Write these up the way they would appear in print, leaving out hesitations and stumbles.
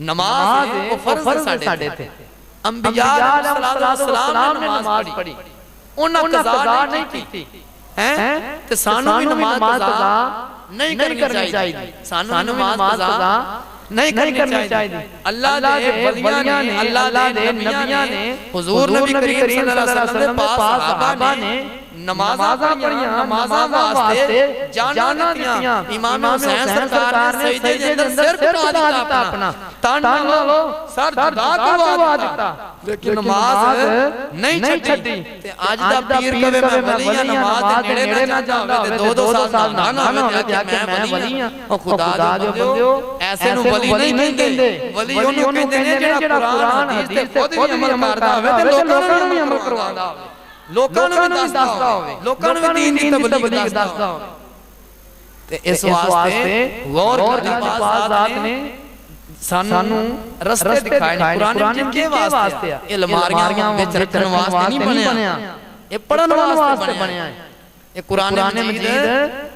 نماز وہ فرض ساڑے تھے انبیاء علیہ السلام نے نماز پڑھی انہاں قضا نہیں کی تے سانوں بھی نماز قضا نہیں کرنی چاہیے سانوں بھی نماز قضا نہیں کرنی چاہیے اللہ دے ولیاں نے اللہ دے نبیاں نے حضور نبی کریم صلی اللہ علیہ وسلم دے پاس صحابہ نے نمازاں پڑھیاں نمازاں واسطے جانا دیتیاں امام حسین سرکار نے سجدے دے اندر سر کٹا دیتا اپنا تانا لو سر جدا کروا دیتا لیکن نماز نہیں چھڈی تے آج دا پیر کہے میں ولی ہاں نماز دے نیڑے نہ جاوے تے دو سال نہ ہوے کہ میں ولی ہاں او خدا دے بندیو ایسے نو ولی نہیں کہندے ولی اونوں کہندے نے جڑا قرآن حدیث تے خود بھی عمل کردا ہوے تے لوکاں نوں بھی عمل کرواوندا ہوے لوکاں نوں بھی دسدا ہوے لوکاں نوں بھی دین دی تبلیغ دسدا ہوے تے اس واسطے غور کرنے پاس ذات نے سانوں رستے دکھائے قرآن جن کے واسطے یہ لماریاں وچ رکھن واسطے نہیں بنیا یہ پڑھن واسطے بنیا ہے یہ قرآن مجید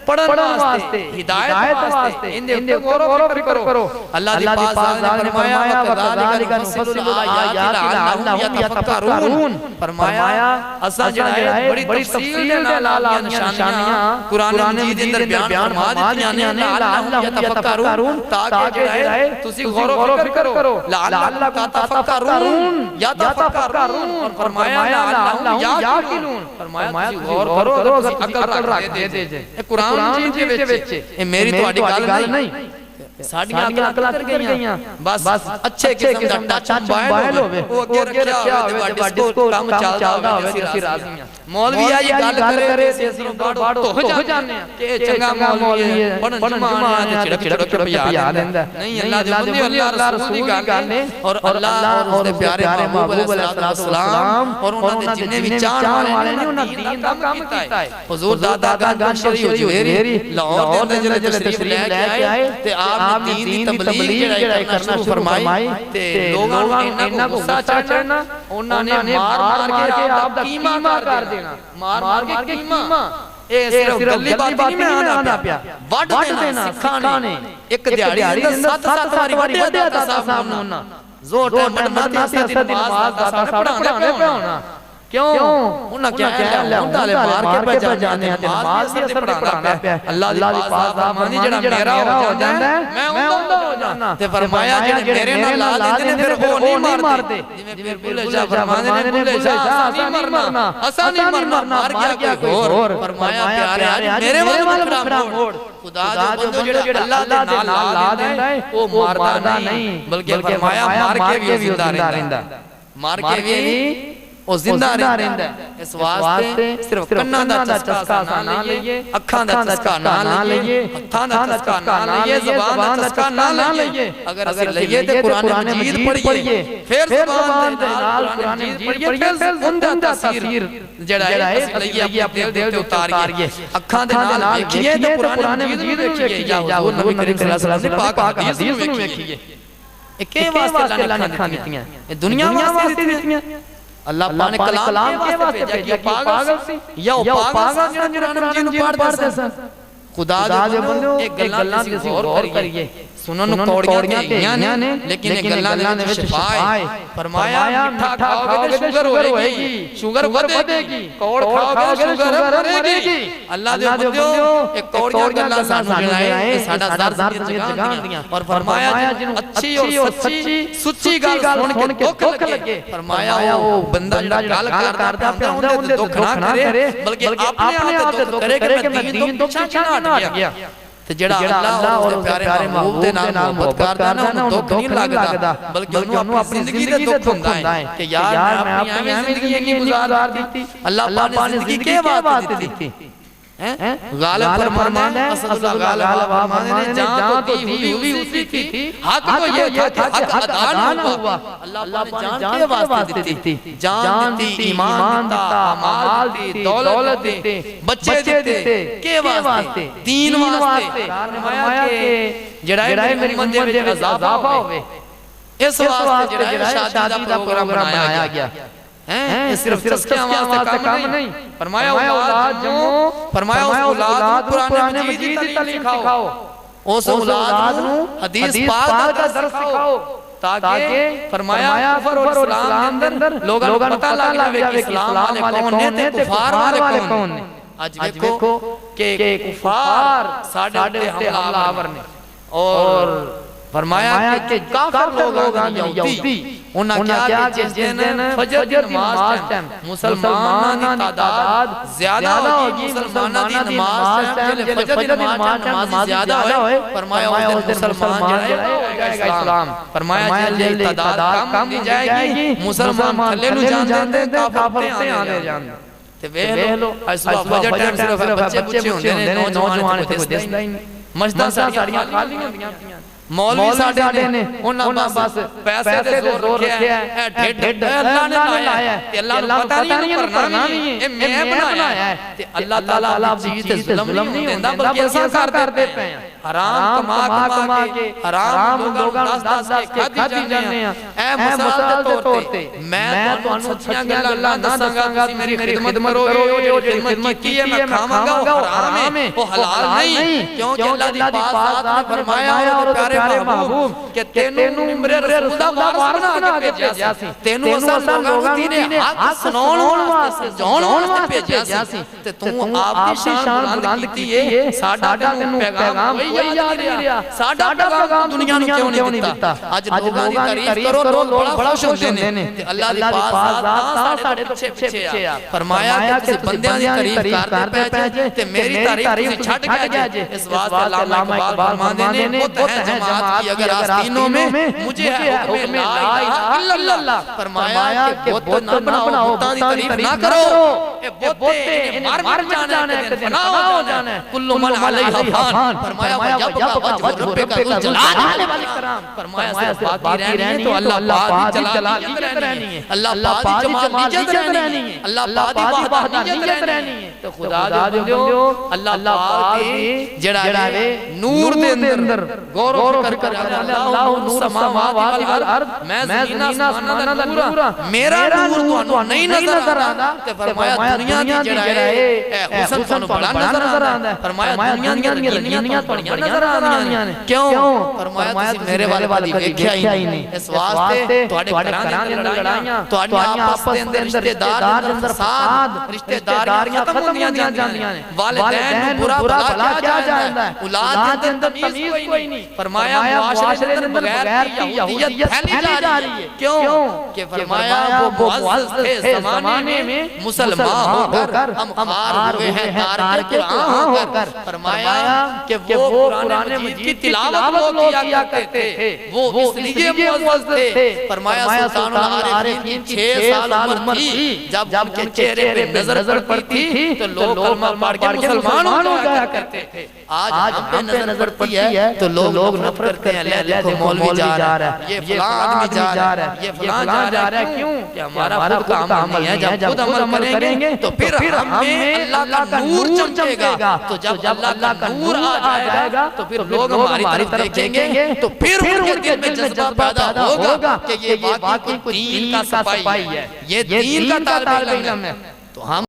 پڑھن واسطے ہدایت واسطے ان دے غور و فکر کرو اللہ دی پاک ذات نے فرمایا وَكَذَلِكَ نُفَصِّلُ الْآيَاتِ لَعَلَّهُمْ يَتَفَكَّرُونَ فرمایا اساں جڑا ہے بڑی تفصیل دے نال نشانیاں قرآن مجید دے اندر بیان فرما دتیاں نے لَعَلَّهُمْ يَتَفَكَّرُونَ تاکہ جڑا ہے تسی غور و فکر کرو لَعَلَّكَ تَفَكَّرُونَ يَتَفَكَّرُونَ اور فرمایا لَعَلَّهُمْ يَعْقِلُونَ فرمایا تسی غور کرو اگر تسی عقل رکھ دے جے قرآن جی کے وچ اے میری تہاڈی گل نہیں ساڈیاں عقلاں کر گئیاں بس اچھے قسم دا ٹچ موبائل ہوے او اگے رکھیا ہوے تے ڈسکو کام چلدا ہوے تے اسی راضی ہاں مولوی آئی گل کرے تے اسی باڑو ہو جانے کہ اے چنگا مولوی ہے پڑھن جماعت تے چھڑک پیا دیندا نہیں اللہ دے بندے اللہ رسول دی گل ہے اور اللہ اور اس دے پیارے محبوب علیہ السلام اور انہاں دے جنے وی چاہن والے نے انہاں دین دا کام کیتا ہے حضور دادا گنج شریف جوہری لاہور دے جلے تشریف لے کے آئے تے آپ نے دین دی تبلیغ جڑا کرنا شروع فرمائی تے لوگاں نوں انہاں کو غصہ چڑھنا انہاں نے مار کے آپ دا کیما کر دینا مار کے کیما اے صرف گلی بات نہیں آنا پیا وڈ دینا سکھانے ایک دیہڑی اندر 7 واری وڈیا داتا صاحب نوں انہاں زور ٹائم بڑھنا تے اساں دی نماز دا پڑھانے پہ ہونا کیوں انہاں کیا ہے ہوندا لے مار کے پہ جانے ہیں نماز بھی اثر پڑھانا پیا اللہ دی پاک دا مانی جڑا میرا ہو جاندا ہے میں اوندا ہو جانا تے فرمایا جڑے میرے نال لا دے پھر وہ نہیں مارتے جویں بھولے شاہ فرمانے نے بھولے شاہ اساں نہیں مرنا اساں نہیں مرنا مار گیا کوئی اور فرمایا پیارے آج میرے وال کھڑا موڑ خدا دے بندو جڑا اللہ دے نال لا دیندا ہے او ماردا نہیں بلکہ فرمایا مار کے بھی زندہ رہندا مار کے بھی او زندہ رہندا ہے اس واسطے صرف کناں دا چسکا نہ لئیے اکھاں دا چسکا نہ لئیے ہتھاں دا چسکا نہ لئیے زبان دا چسکا نہ لئیے اگر اسی لئیے تے قرآن مجید پڑھیے پھر زبان دے نال قرآن مجید پڑھیے پھر ان دا تاثیر جڑا ہے اس لئیے اپنے دل تے اتاریے اکھاں دے نال دیکھیے تے قرآن مجید نوں دیکھیے یا حضور نبی کریم صلی اللہ علیہ وسلم نے پاک حدیث نوں دیکھیے اے کے واسطے اللہ نے اکھاں دتیاں اے دنیا واسطے دتیاں اللہ پاک نے کلام کے واسطے بھیجا کہ پاگل سی یا پاگل جڑا قرآن مجید پڑھتے سن خدا دے بندو ایک گلاں تے غور کریے سنن کوڑیاں کہیاں نے لیکن یہ گلاں دے وچ شفا ہے فرمایا میٹھا کھاؤ گے تے شوگر ہوئے گی شوگر ودے گی کوڑ کھاؤ گے تے شوگر مرے گی اللہ دے بندو ایک کوڑیاں گلاں سانوں جڑائے یہ ساڈا درد جگاندیاں اور فرمایا جنوں اچھی اور سچی گل سن کے دکھ لگے فرمایا او بندہ جڑا گل کردا پیا اوندا دکھ نہ کرے بلکہ اپنے آپ تے دکھ کرے کہ میں دین تو پیچھے نہ ہٹ گیا تے جڑا اللہ اور اس دے پیارے محبوب دے نال محبت کردا نا انہوں دکھ نہیں لگدا بلکہ انہوں اپنی زندگی دے دکھ ہوندا ہے کہ یار میں اپنی ایویں زندگی گزار دیتی اللہ پاک نے زندگی کے واسطے دیتی غالب فرمانا ہے اسد اللہ غالب فرمانا ہے جان تو دی ہوئی اسی کی حق تو یہ تھا کہ حق ادا نہ ہوا اللہ پاک نے جان کے واسطے دیتی جان دیتی ایمان دیتا مال دیتی دولت دیتے بچے دیتے کے واسطے دین واسطے فرمایا کہ جڑا میری امت دے وچ اضافہ ہوے اس واسطے جڑا شادی دا پروگرام بنایا گیا صرف چسکیاں واسطے کام نہیں فرمایا اولاد جمو فرمایا اولاد قرآن مجید دی تعلیم سکھاؤ اس اولاد نو حدیث پاک کا درس سکھاؤ تاکہ فرمایا کفر اور اسلام دے اندر لوگاں نوں پتہ لگ جاوے کہ اسلام والے کون نے تے کفار والے کون نے اج ویکھو کہ کفار ساڈے تے حملہ آور نے اور فرمایا کہ کافر لوگ یہودی انہاں کیا کہ جس دن فجر دی نماز ٹائم مسلماناں دی تعداد زیادہ ہوگی مسلماناں دی نماز ٹائم جے فجر دی نماز ٹائم زیادہ ہوئے فرمایا اس دن مسلمان جڑا ہو جائے گا اسلام فرمایا جے تعداد کم ہو جائے گی مسلمان تھلے نو جان دے کافر تے آندے جان تے ویکھ لو اس فجر ٹائم صرف بچے ہوندے نے نوجوان تے کوئی دسدا ہی نہیں مسجداں ساڈیاں خالی ہوندیاں پیاں مولوی ساڈے نے انہاں بس پیسے تے زور رکھیا ہے اے ڈھڈ اللہ نے لایا ہے تے اللہ نوں پتہ نہیں کرنا نہیں اے میں بنایا ہے تے اللہ تعالی چیز تے ظلم نہیں ہوندا بلکہ ایسا کردے پے ہیں حرام کما کے حرام لوگاں نوں دس کے کھادی جاندے ہیں اے مثال دے طور تے میں تانوں سچیاں گلاں دساں گا تسی میری خدمت کرو جو خدمت کی ہے میں کھاواں گا حرام ہے وہ حلال نہیں کیونکہ اللہ دی پاک ذات نے فرمایا اور پیارے محبوب کہ تینوں ممبر رسول دا وارث بنا کے بھیجیا سی تینوں اساں لوگاں دی حق سناون واسطے جان واسطے بھیجیا سی تے تو آپ دی شان بلند کیتی ہے ساڈا تینوں پیغام کوئی یاد نہیں رہیا ساڈا پیغام دنیا نوں کیوں نہیں دتا اج لوگاں دی تعریف کرو لوگ بڑا خوش ہوندے نے تے اللہ دی پاک ذات ساڈے پیچھے آ فرمایا کہ تسی بندیاں دی تعریف کردے پے جے تے میری تعریف چھڈ گئے جے اس واسطے علامہ اقبال فرماندے نے بت ہے جماعت کی اگر آستینوں میں مجھے حکم لا الہ الا اللہ فرمایا کہ بت نہ بناؤ بتاں دی تعریف نہ کرو اے بت مر جانا ہے فنا ہو جانا ہے کل من علیہ فان فرمایا جب وجہ رب کا جلال والاکرام فرمایا صرف باقی رہنی تو اللہ پاک دی جلالیت رہنی ہے اللہ پاک دی جمالیت رہنی ہے اللہ پاک دی وحدانیت رہنی ہے تو خدا دے بندیو اللہ پاک دی جڑا ہے نور دے اندر غور و فکر کر اللہ نور السماوات والارض میں زمین آسماناں دا نور میرا نور تانوں نہیں نظر آندا تے فرمایا دنیا دی جڑا ہے اے حسن تانوں بڑا نظر آندا ہے فرمایا دنیا دی لگیاں تانوں نظر آندیاں نے کیوں فرمایا تسی میرے والے ویکھیا ہی نہیں اس واسطے تواڈے گھراں دے لڑائیاں تواڈیاں آپس دے اندر رشتہ دار دے اندر فساد رشتہ داریاں ختم ہوندیاں جاندیاں نے والدین برا بھلا کیا جاندا ہے اولاد دے اندر تمیز کوئی نہیں فرمایا معاشرے دے اندر بغیر کی یہودیت پھیلی جا رہی ہے کیوں کہ فرمایا وہ معزز تھے زمانے میں مسلمان ہو کر ہم خار ہوئے ہیں تارک قرآن ہو کر فرمایا کہ وہ قرآن مجید کی تلاوت لوگ کیا کرتے تھے وہ اس لیے معزز تھے فرمایا سلطان العارفین 6 سال عمر تھی جب ان کے چہرے پہ نظر پڑتی تھی تو لوگ کلمہ پڑھ کے مسلمان ہو جایا کرتے تھے آج ہم پہ نظر پڑتی ہے تو لوگ نفرت کرتے ہیں لے دیکھو مولوی جا رہا ہے یہ فلاں آدمی جا رہا ہے یہ فلاں جا رہا ہے کیوں کہ ہمارا خود کا عمل نہیں ہے جب خود عمل کریں گے تو پھر ہمیں اللہ کا نور چمکے گا تو جب اللہ کا نور آ جائے گا تو پھر لوگ ہماری طرف دیکھیں گے تو پھر ان کے دل میں جذبہ پیدا ہوگا کہ یہ واقعی کوئی دین کا صفائی ہے یہ دین کا طالب علم ہے تو ہم